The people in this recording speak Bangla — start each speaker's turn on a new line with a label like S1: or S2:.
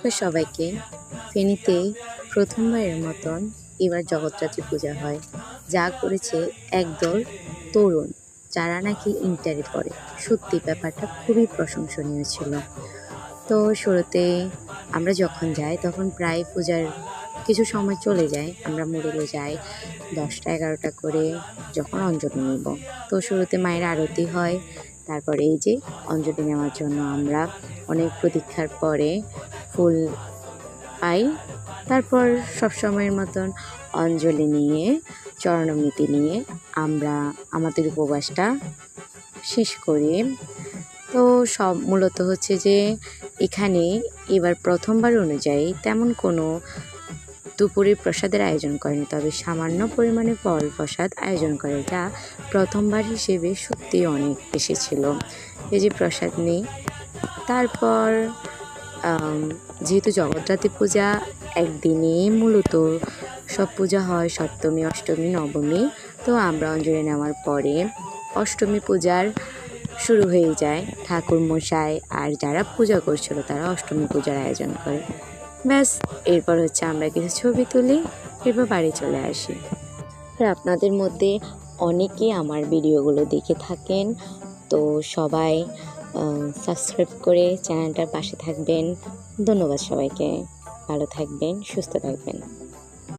S1: তো সবাইকে ফেনীতে প্রথমবারের মতন এবার জগদ্ধাত্রী পূজা হয়, যা করেছে একদল তরুণ যারা নাকি ইন্টারে পড়ে। সত্যি ব্যাপারটা খুবই প্রশংসনীয় ছিল। তো শুরুতে আমরা যখন যাই তখন প্রায় পূজার কিছু সময় চলে যায়, আমরা মুরুলে যাই 10টা-11টা করে যখন অঞ্জলি নিব। তো শুরুতে মায়ের আরতি হয়, তারপরে এই যে অঞ্জলি নেওয়ার জন্য আমরা অনেক প্রতীক্ষার পরে ফুল পাই। তারপর সবসময়ের মতন অঞ্জলি নিয়ে চরণামৃতি নিয়ে আমরা আমাদের উপবাসটা শেষ করি। তো সব মূলত হচ্ছে যে এখানে এবার প্রথমবার অনুযায়ী তেমন কোনো দুপুরের প্রসাদের আয়োজন করেনি, তবে সামান্য পরিমাণে ফল প্রসাদ আয়োজন করে, যা প্রথমবার হিসেবে সত্যি অনেক বেশি ছিল। এই যে প্রসাদ নেই, তারপর যেহেতু জগদ্ধাত্রী পূজা একদিনে মূলত সব পূজা হয়, সপ্তমী, অষ্টমী, নবমী। তো আমরা অঞ্জলি নেওয়ার পরে অষ্টমী পূজার শুরু হয়ে যায়। ঠাকুর মশাই আর যারা পূজা করছিল তারা অষ্টমী পূজার আয়োজন করে। ব্যাস, এরপর হচ্ছে আমরা কিছু ছবি তুলি, এরপর বাড়ি চলে আসি। আর আপনাদের মধ্যে অনেকে আমার ভিডিওগুলো দেখে থাকেন, তো সবাই সাবস্ক্রাইব করে চ্যানেলটার পাশে থাকবেন। ধন্যবাদ সবাইকে। ভালো থাকবেন, সুস্থ থাকবেন।